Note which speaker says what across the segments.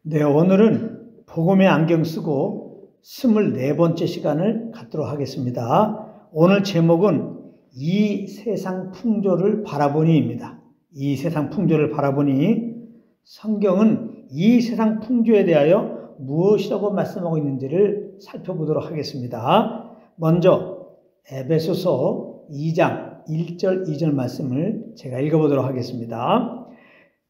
Speaker 1: 네, 오늘은 복음의 안경 쓰고 24번째 시간을 갖도록 하겠습니다. 오늘 제목은 이 세상 풍조를 바라보니입니다. 이 세상 풍조를 바라보니 성경은 이 세상 풍조에 대하여 무엇이라고 말씀하고 있는지를 살펴보도록 하겠습니다. 먼저 에베소서 2장 1절 2절 말씀을 제가 읽어보도록 하겠습니다.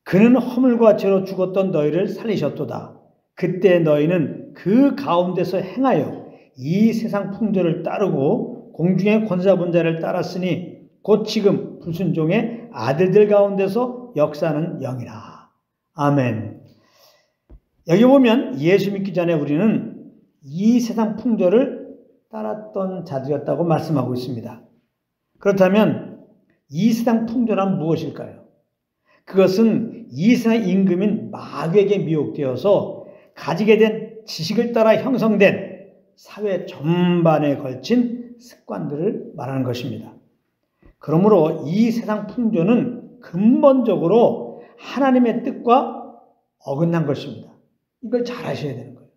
Speaker 1: 그는 허물과 죄로 죽었던 너희를 살리셨도다. 그때 너희는 그 가운데서 행하여 이 세상 풍조를 따르고 공중의 권세자 자를 따랐으니 곧 지금 불순종의 아들들 가운데서 역사하는 영이라. 아멘. 여기 보면 예수 믿기 전에 우리는 이 세상 풍조를 따랐던 자들이었다고 말씀하고 있습니다. 그렇다면 이 세상 풍조란 무엇일까요? 그것은 이 세상 임금인 마귀에게 미혹되어서 가지게 된 지식을 따라 형성된 사회 전반에 걸친 습관들을 말하는 것입니다. 그러므로 이 세상 풍조는 근본적으로 하나님의 뜻과 어긋난 것입니다. 이걸 잘 아셔야 되는 거예요.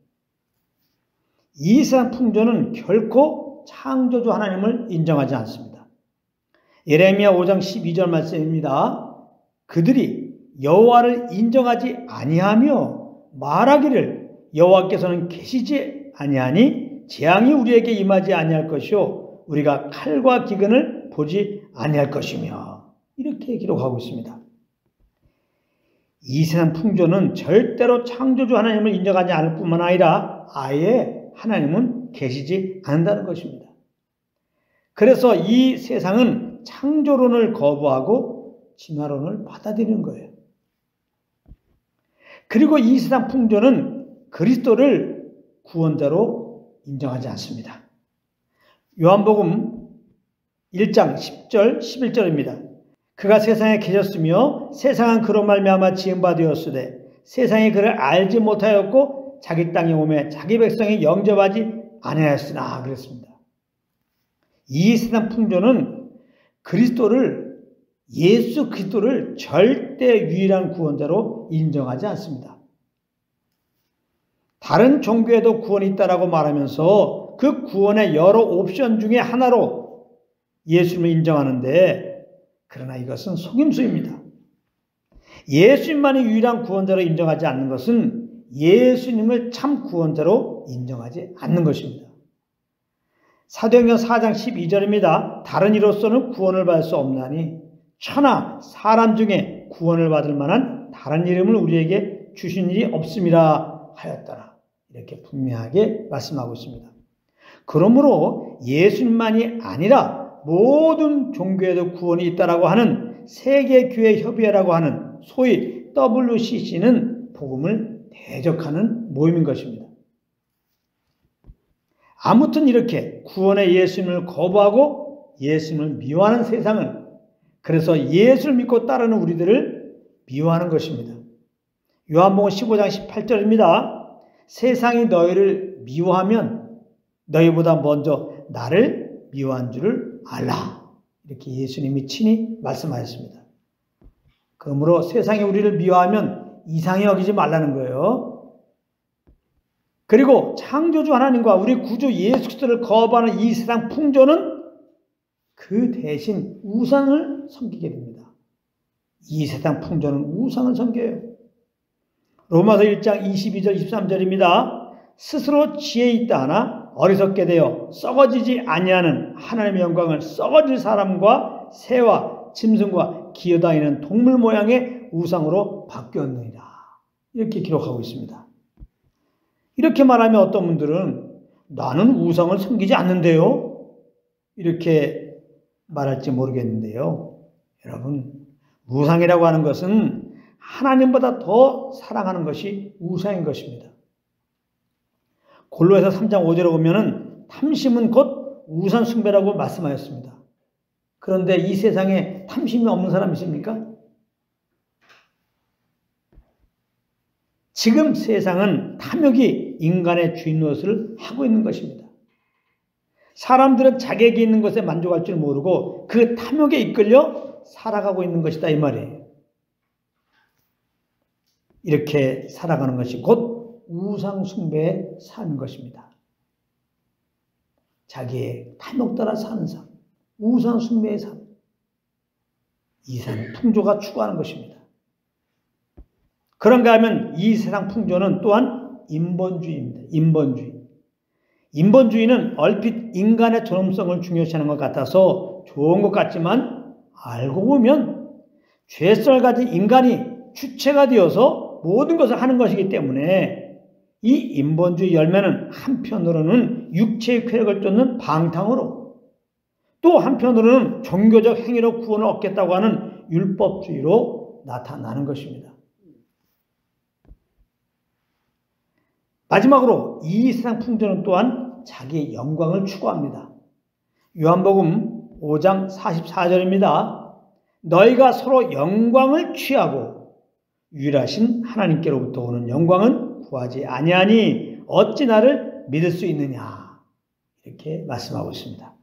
Speaker 1: 이 세상 풍조는 결코 창조주 하나님을 인정하지 않습니다. 예레미야 5장 12절 말씀입니다. 그들이 여호와를 인정하지 아니하며 말하기를 여호와께서는 계시지 아니하니 재앙이 우리에게 임하지 아니할 것이요 우리가 칼과 기근을 보지 아니할 것이며 이렇게 기록하고 있습니다. 이 세상 풍조는 절대로 창조주 하나님을 인정하지 않을 뿐만 아니라 아예 하나님은 계시지 않는다는 것입니다. 그래서 이 세상은 창조론을 거부하고 진화론을 받아들이는 거예요. 그리고 이 세상 풍조는 그리스도를 구원자로 인정하지 않습니다. 요한복음 1장 10절 11절입니다. 그가 세상에 계셨으며 세상은 그로 말미암아 지은 바 되었으되 세상이 그를 알지 못하였고 자기 땅에 오매 자기 백성이 영접하지 아니하였으나 그랬습니다. 이 세상 풍조는 예수 그리스도를 절대 유일한 구원자로 인정하지 않습니다. 다른 종교에도 구원이 있다라고 말하면서 그 구원의 여러 옵션 중에 하나로 예수님을 인정하는데 그러나 이것은 속임수입니다. 예수님만이 유일한 구원자로 인정하지 않는 것은 예수님을 참 구원자로 인정하지 않는 것입니다. 사도행전 4장 12절입니다. 다른 이로서는 구원을 받을 수 없나니 천하 사람 중에 구원을 받을 만한 다른 이름을 우리에게 주신 일이 없음이라 하였더라. 이렇게 분명하게 말씀하고 있습니다. 그러므로 예수님만이 아니라 모든 종교에도 구원이 있다라고 하는 세계교회협의회라고 하는 소위 WCC는 복음을 대적하는 모임인 것입니다. 아무튼 이렇게 구원의 예수님을 거부하고 예수님을 미워하는 세상은 그래서 예수를 믿고 따르는 우리들을 미워하는 것입니다. 요한복음 15장 18절입니다. 세상이 너희를 미워하면 너희보다 먼저 나를 미워한 줄을 알라. 이렇게 예수님이 친히 말씀하셨습니다. 그러므로 세상이 우리를 미워하면 이상히 여기지 말라는 거예요. 그리고 창조주 하나님과 우리 구주 예수 그리스도를 거부하는 이 세상 풍조는 그 대신 우상을 섬기게 됩니다. 이 세상 풍조는 우상을 섬겨요. 로마서 1장 22절 23절입니다. 스스로 지혜 있다 하나 어리석게 되어 썩어지지 아니하는 하나님의 영광을 썩어질 사람과 새와 짐승과 기어다니는 동물 모양의 우상으로 바뀌었느니라. 이렇게 기록하고 있습니다. 이렇게 말하면 어떤 분들은 나는 우상을 섬기지 않는데요. 이렇게 말할지 모르겠는데요. 여러분, 우상이라고 하는 것은 하나님보다 더 사랑하는 것이 우상인 것입니다. 골로새서 3장 5절에 보면은 탐심은 곧 우상 숭배라고 말씀하였습니다. 그런데 이 세상에 탐심이 없는 사람 있습니까? 지금 세상은 탐욕이 인간의 주인 노릇을 하고 있는 것입니다. 사람들은 자기에게 있는 것에 만족할 줄 모르고 그 탐욕에 이끌려 살아가고 있는 것이다 이 말이에요. 이렇게 살아가는 것이 곧 우상 숭배의 삶인 것입니다. 자기의 탐욕 따라 사는 삶, 우상 숭배의 삶, 이 세상 풍조가 추구하는 것입니다. 그런가 하면 이 세상 풍조는 또한 인본주의입니다. 인본주의는 얼핏 인간의 존엄성을 중요시하는 것 같아서 좋은 것 같지만 알고 보면 죄성을 가진 인간이 주체가 되어서 모든 것을 하는 것이기 때문에 이 인본주의 열매는 한편으로는 육체의 쾌락을 쫓는 방탕으로, 또 한편으로는 종교적 행위로 구원을 얻겠다고 하는 율법주의로 나타나는 것입니다. 마지막으로 이 세상 풍조는 또한 자기의 영광을 추구합니다. 요한복음 5장 44절입니다. 너희가 서로 영광을 취하고 유일하신 하나님께로부터 오는 영광은 구하지 아니하니 어찌 나를 믿을 수 있느냐, 이렇게 말씀하고 있습니다.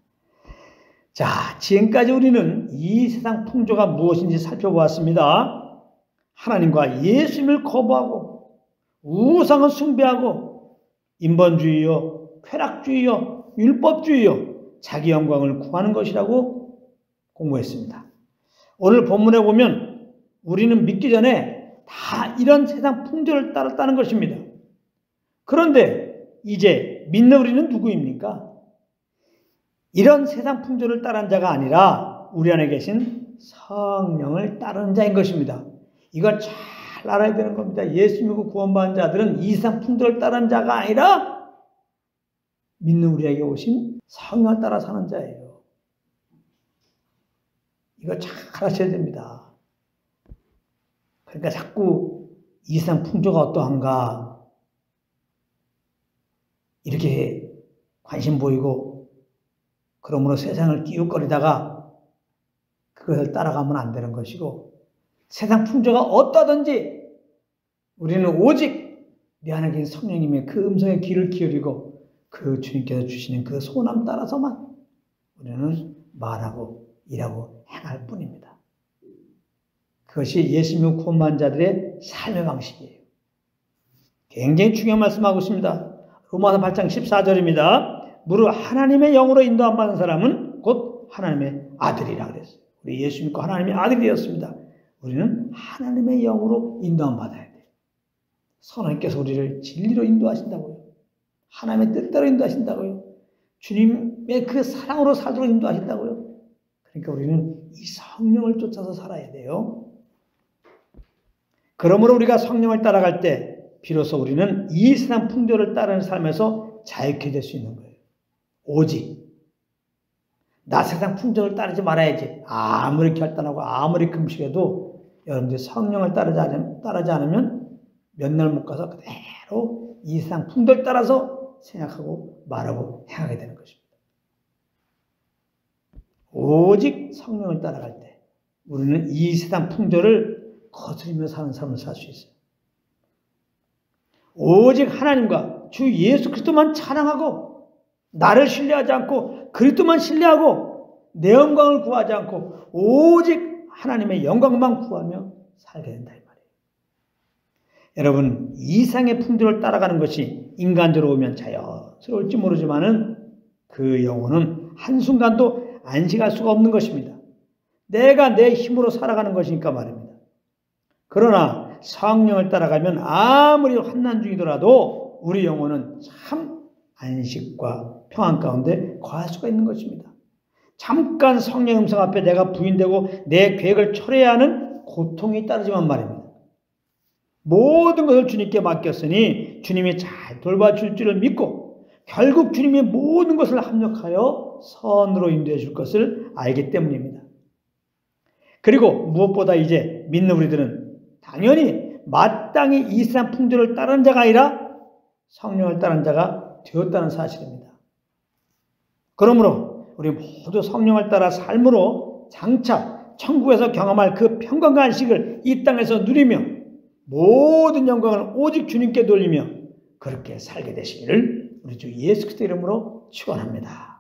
Speaker 1: 자, 지금까지 우리는 이 세상 풍조가 무엇인지 살펴보았습니다. 하나님과 예수님을 거부하고 우상을 숭배하고 인본주의요, 쾌락주의요, 율법주의요, 자기 영광을 구하는 것이라고 공부했습니다. 오늘 본문에 보면 우리는 믿기 전에 다 이런 세상 풍조를 따랐다는 것입니다. 그런데 이제 믿는 우리는 누구입니까? 이런 세상 풍조를 따른 자가 아니라 우리 안에 계신 성령을 따르는 자인 것입니다. 이걸 잘 알아야 되는 겁니다. 예수 믿고 구원받은 자들은 이 세상 풍조를 따른 자가 아니라 믿는 우리에게 오신 성령을 따라 사는 자예요. 이거 잘 아셔야 됩니다. 그러니까 자꾸 이 세상 풍조가 어떠한가 이렇게 관심 보이고 그러므로 세상을 끼웃거리다가 그것을 따라가면 안 되는 것이고, 세상 풍조가 어떠든지 우리는 오직 내 안에 계신 성령님의 그 음성에 귀를 기울이고 그 주님께서 주시는 그 소원 따라서만 우리는 말하고 일하고 행할 뿐입니다. 그것이 예수 믿고 구원받은 자들의 삶의 방식이에요. 굉장히 중요한 말씀하고 있습니다. 로마서 8장 14절입니다. 무릇 하나님의 영으로 인도 안 받는 사람은 곧 하나님의 아들이라 그랬어요. 우리 예수 믿고 하나님의 아들이 되었습니다. 우리는 하나님의 영으로 인도 안 받아야 돼요. 선하님께서 우리를 진리로 인도하신다고요. 하나님의 뜻대로 인도하신다고요. 주님의 그 사랑으로 살도록 인도하신다고요. 그러니까 우리는 이 성령을 쫓아서 살아야 돼요. 그러므로 우리가 성령을 따라갈 때 비로소 우리는 이 세상 풍조를 따르는 삶에서 자유케 될 수 있는 거예요. 오직 나 세상 풍조를 따르지 말아야지. 아무리 결단하고 아무리 금식해도 여러분들이 성령을 따르지 않으면 몇 날 못 가서 그대로 이 세상 풍조를 따라서 생각하고 말하고 행하게 되는 것입니다. 오직 성령을 따라갈 때 우리는 이 세상 풍조를 거스리며 사는 삶을 살 수 있어요. 오직 하나님과 주 예수 그리스도만 찬양하고 나를 신뢰하지 않고 그리스도만 신뢰하고 내 영광을 구하지 않고 오직 하나님의 영광만 구하며 살게 된다 이 말이에요. 여러분, 이상의 풍조를 따라가는 것이 인간적으로 오면 자연스러울지 모르지만은 그 영혼은 한순간도 안식할 수가 없는 것입니다. 내가 내 힘으로 살아가는 것이니까 말입니다. 그러나 성령을 따라가면 아무리 환난 중이더라도 우리 영혼은 참 안식과 평안 가운데 거할 수가 있는 것입니다. 잠깐 성령 음성 앞에 내가 부인되고 내 계획을 철회해야 하는 고통이 따르지만 말입니다. 모든 것을 주님께 맡겼으니 주님이 잘 돌봐줄 줄을 믿고 결국 주님이 모든 것을 합력하여 선으로 인도해 줄 것을 알기 때문입니다. 그리고 무엇보다 이제 믿는 우리들은 당연히 마땅히 이 세상 풍조를 따르는 자가 아니라 성령을 따르는 자가 되었다는 사실입니다. 그러므로 우리 모두 성령을 따라 삶으로 장차 천국에서 경험할 그 평강과 안식을 이 땅에서 누리며 모든 영광을 오직 주님께 돌리며 그렇게 살게 되시기를 우리 주 예수 그리스도 이름으로 축원합니다.